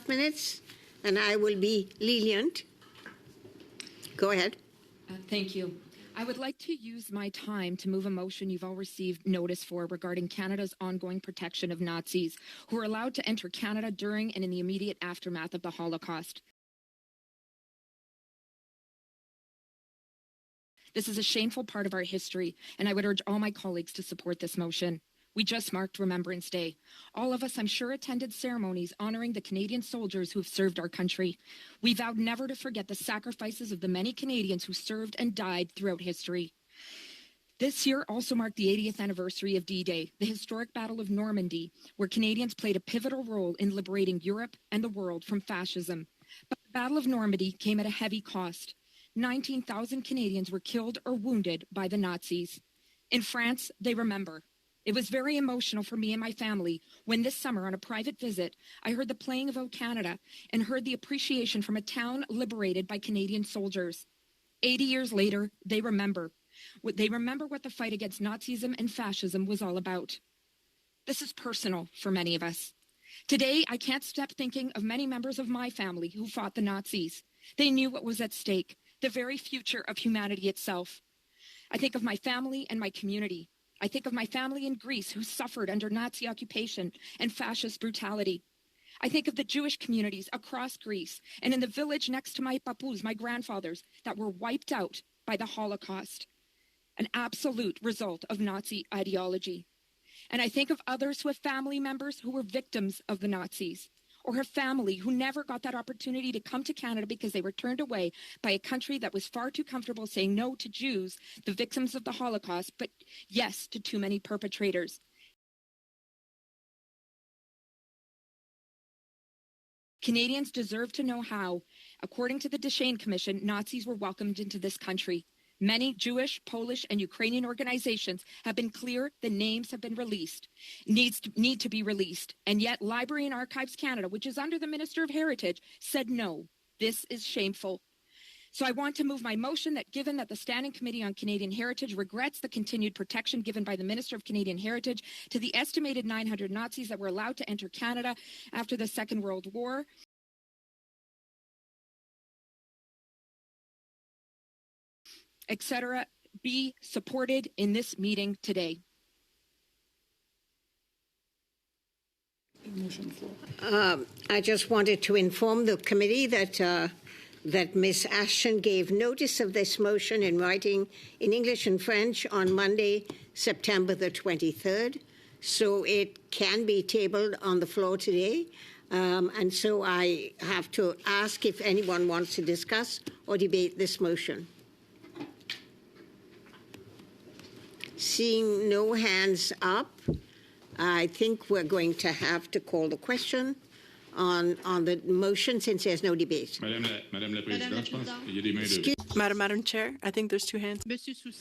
2.5 minutes, and I will be lenient. Go ahead. Thank you. I would like to use my time to move a motion you've all received notice for regarding Canada's ongoing protection of Nazis who were allowed to enter Canada during and in the immediate aftermath of the Holocaust. This is a shameful part of our history, and I would urge all my colleagues to support this motion. We just marked Remembrance Day. All of us, I'm sure, attended ceremonies honoring the Canadian soldiers who have served our country. We vowed never to forget the sacrifices of the many Canadians who served and died throughout history. This year also marked the 80th anniversary of D-Day, the historic Battle of Normandy, where Canadians played a pivotal role in liberating Europe and the world from fascism. But the Battle of Normandy came at a heavy cost. 19,000 Canadians were killed or wounded by the Nazis. In France, they remember. It was very emotional for me and my family when this summer on a private visit, I heard the playing of O Canada and heard the appreciation from a town liberated by Canadian soldiers. 80 years later, they remember. They remember what the fight against Nazism and fascism was all about. This is personal for many of us. Today, I can't stop thinking of many members of my family who fought the Nazis. They knew what was at stake, the very future of humanity itself. I think of my family and my community. I think of my family in Greece who suffered under Nazi occupation and fascist brutality. I think of the Jewish communities across Greece and in the village next to my papus, my grandfathers, that were wiped out by the Holocaust, an absolute result of Nazi ideology. And I think of others who have family members who were victims of the Nazis, or her family who never got that opportunity to come to Canada because they were turned away by a country that was far too comfortable saying no to Jews, the victims of the Holocaust, but yes to too many perpetrators. Canadians deserve to know how, according to the Deschênes Commission, Nazis were welcomed into this country. Many Jewish, Polish, and Ukrainian organizations have been clear the names have been released, need to be released. And yet Library and Archives Canada, which is under the Minister of Heritage, said no. This is shameful. So I want to move my motion that given that the Standing Committee on Canadian Heritage regrets the continued protection given by the Minister of Canadian Heritage to the estimated 900 Nazis that were allowed to enter Canada after the Second World War, etc., be supported in this meeting today. I just wanted to inform the committee that that Ms. Ashton gave notice of this motion in writing in English and French on Monday, September the 23rd. So it can be tabled on the floor today. And so I have to ask if anyone wants to discuss or debate this motion. Seeing no hands up, I think we're going to have to call the question on the motion since there's no debate. Madam Chair, I think there's two hands.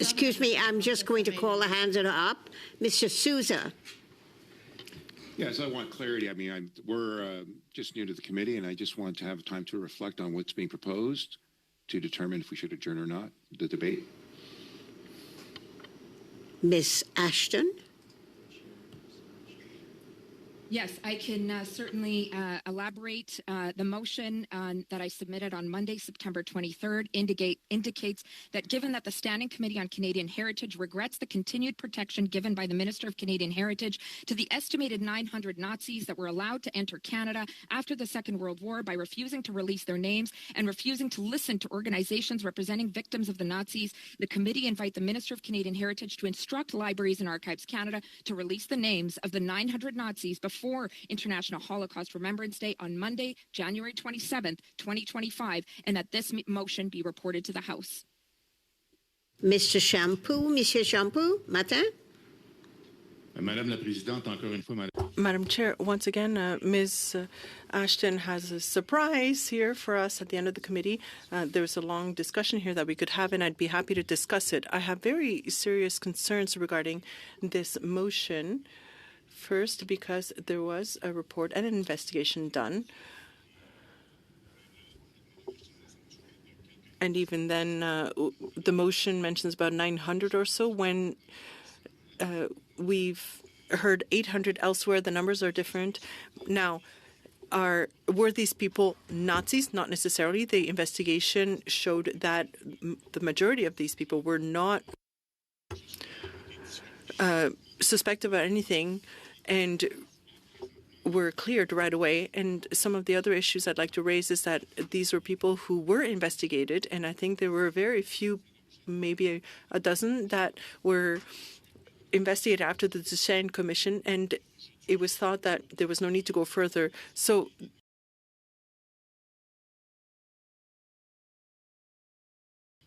Excuse me, I'm just going to call the hands that are up. Mr. Souza. Yes, I want clarity. I mean, we're just new to the committee, and I just want to have time to reflect on what's being proposed to determine if we should adjourn or not the debate. Ms. Ashton. Yes, I can certainly elaborate. The motion that I submitted on Monday, September 23rd, indicates that given that the Standing Committee on Canadian Heritage regrets the continued protection given by the Minister of Canadian Heritage to the estimated 900 Nazis that were allowed to enter Canada after the Second World War by refusing to release their names and refusing to listen to organizations representing victims of the Nazis, the committee invite the Minister of Canadian Heritage to instruct Libraries and Archives Canada to release the names of the 900 Nazis before International Holocaust Remembrance Day on Monday, January 27th, 2025, and that this motion be reported to the House. Mr. Shampoo, Monsieur Shampoo, matin. Madame la Présidente, encore une fois, Madam Chair, once again, Ms. Ashton has a surprise here for us at the end of the committee. There was a long discussion here that we could have, and I'd be happy to discuss it. I have very serious concerns regarding this motion. First, because there was a report and an investigation done. And even then, the motion mentions about 900 or so when we've heard 800 elsewhere. The numbers are different. Now, were these people Nazis? Not necessarily. The investigation showed that the majority of these people were not suspected of anything and were cleared right away. And some of the other issues I'd like to raise is that these were people who were investigated, and I think there were very few, maybe a dozen, that were investigated after the Duchesne Commission, and it was thought that there was no need to go further. So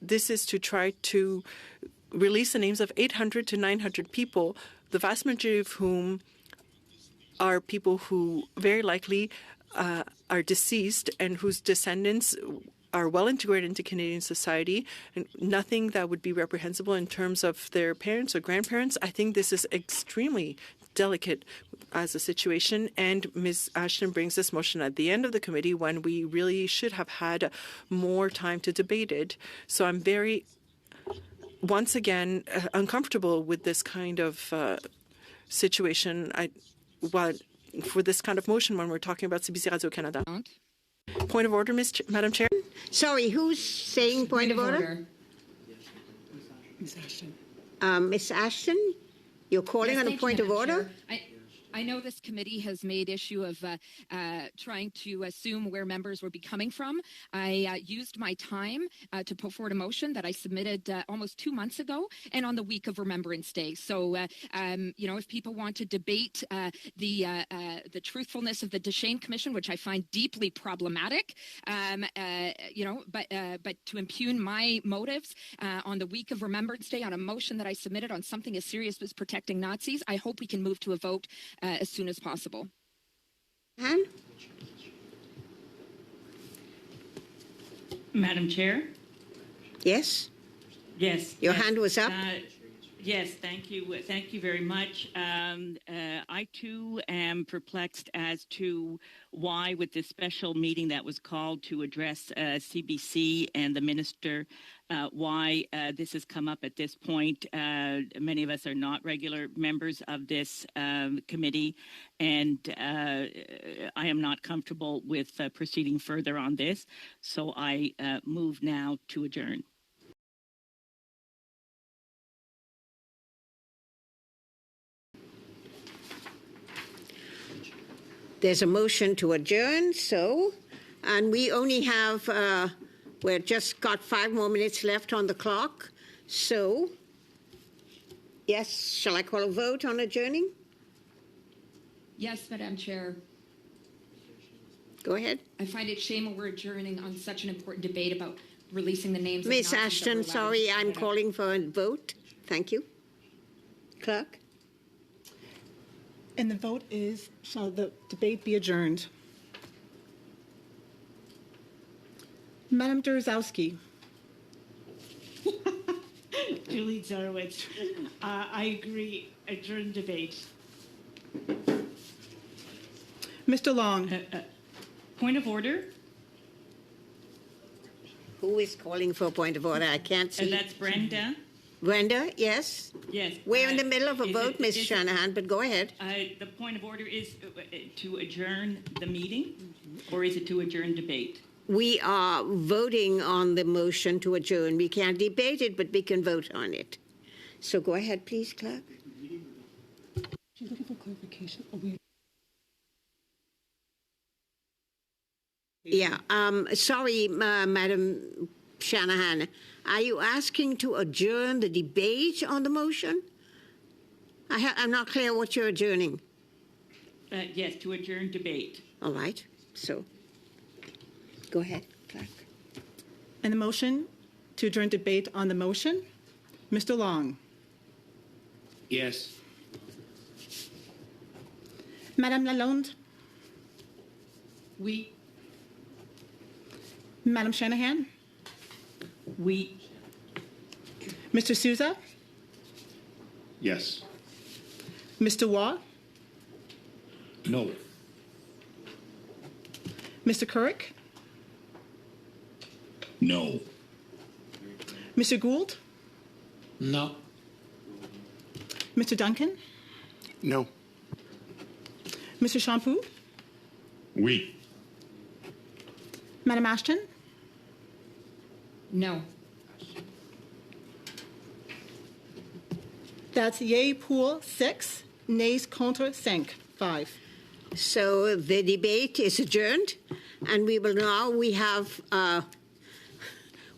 this is to try to release the names of 800 to 900 people, the vast majority of whom are people who very likely are deceased and whose descendants are well integrated into Canadian society, and nothing that would be reprehensible in terms of their parents or grandparents. I think this is extremely delicate as a situation, and Ms. Ashton brings this motion at the end of the committee when we really should have had more time to debate it. So I'm very, once again, uncomfortable with this kind of situation. For this kind of motion when we're talking about CBC Radio-Canada. Point of order, Madam Chair. Sorry, who's saying point of order? Ms. Ashton. Ms. Ashton, you're calling Yes, on a thank you, point of Madam order? Chair. I know this committee has made issue of trying to assume where members would be coming from. I used my time to put forward a motion that I submitted almost 2 months ago, and on the week of Remembrance Day. So, if people want to debate the truthfulness of the Duchesne Commission, which I find deeply problematic, but to impugn my motives on the week of Remembrance Day on a motion that I submitted on something as serious as protecting Nazis, I hope we can move to a vote as soon as possible. Han? Madam Chair? Yes? Yes. Your hand was up? Yes, thank you. Thank you very much. I, too, am perplexed as to why, with this special meeting that was called to address CBC and the minister, why this has come up at this point. Many of us are not regular members of this committee, and I am not comfortable with proceeding further on this. So I move now to adjourn. There's a motion to adjourn, and we only have, we've just got 5 more minutes left on the clock. So, yes, shall I call a vote on adjourning? Yes, Madam Chair. Go ahead. I find it shame we're adjourning on such an important debate about releasing the names of Ms. Nazis that were Ashton, allowed sorry, in I'm Canada. calling for a vote. Thank you. Clerk? And the vote is, shall the debate be adjourned? Madam Durozowski. Julie Zarowitz. I agree. Adjourn debate. Mr. Long. Point of order? Who is calling for a point of order? I can't see. And that's Brenda. Brenda, yes? Yes. We're in the middle of a is vote, it- Ms. is it- Shanahan, but go ahead. The point of order is to adjourn the meeting, or is it to adjourn debate? We are voting on the motion to adjourn. We can't debate it, but we can vote on it. So go ahead, please, Clerk. She's looking for clarification. Yeah, sorry, Madam Shanahan. Are you asking to adjourn the debate on the motion? I'm not clear what you're adjourning. Yes, to adjourn debate. All right, so go ahead, Clerk. And the motion to adjourn debate on the motion? Mr. Long. Yes. Madame Lalonde. We. Madam Shanahan. We. Mr. Souza. Yes. Mr. Waugh. No. Mr. Couric. No. Mr. Gould. No. Mr. Duncan. No. Mr. Champoux. Oui. Madam Ashton? No. That's yay pour 6, nays contre 5. So the debate is adjourned, and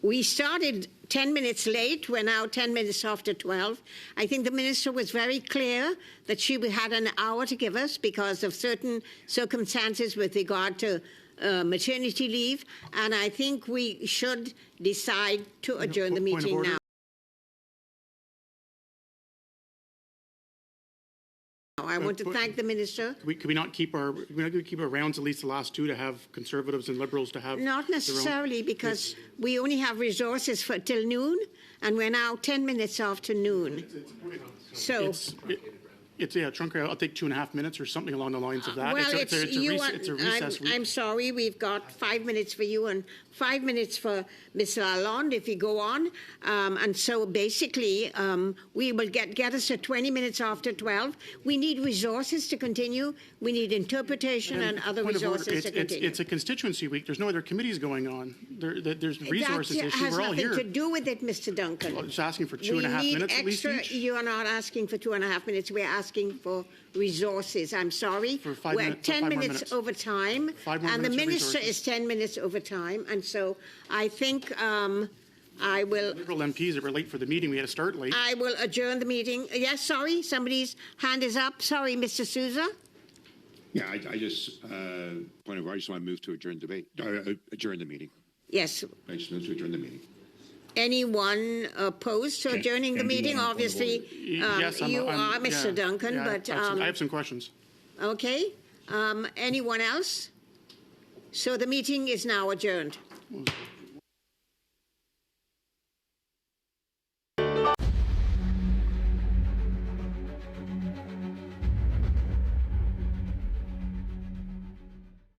we started 10 minutes late. We're now 10 minutes after 12. I think the minister was very clear that she had an hour to give us because of certain circumstances with regard to maternity leave, and I think we should decide to adjourn the meeting now. I want to thank the minister. Could we not keep our rounds, at least the last two, to have Conservatives and Liberals to have Not necessarily, because we only have resources for till noon, and we're now 10 minutes after noon. So it's a chunk. I'll take 2.5 minutes or something along the lines of that. well, it's a recess week. I'm sorry, we've got 5 minutes for you and 5 minutes for Ms. Lalonde if you go on. And so basically, we will get us to 20 minutes after 12. We need resources to continue. We need interpretation and other resources to continue. It's a constituency week. There's no other committees going on. There's resources issue. We're all here. That has nothing to do with it, Mr. Duncan. Well, just asking for 2.5 minutes at least each. You are not asking for 2.5 minutes. We're asking for resources. I'm sorry. For 5 We're minutes, 10 5 more minutes over time. 5 more And the minutes of minister resources. is 10 minutes over time. And so I think I will Liberal MPs that were late for the meeting. We had to start late. adjourn the meeting. Yes, sorry, somebody's hand is up. Sorry, Mr. Souza. Yeah, I just, point of order, I just want to move to adjourn the meeting. Yes. I just move to adjourn the meeting. Anyone opposed to adjourning the meeting? Obviously, Yes, you are, Mr. yeah, Duncan, yeah, but I have some questions. okay. Anyone else? So the meeting is now adjourned.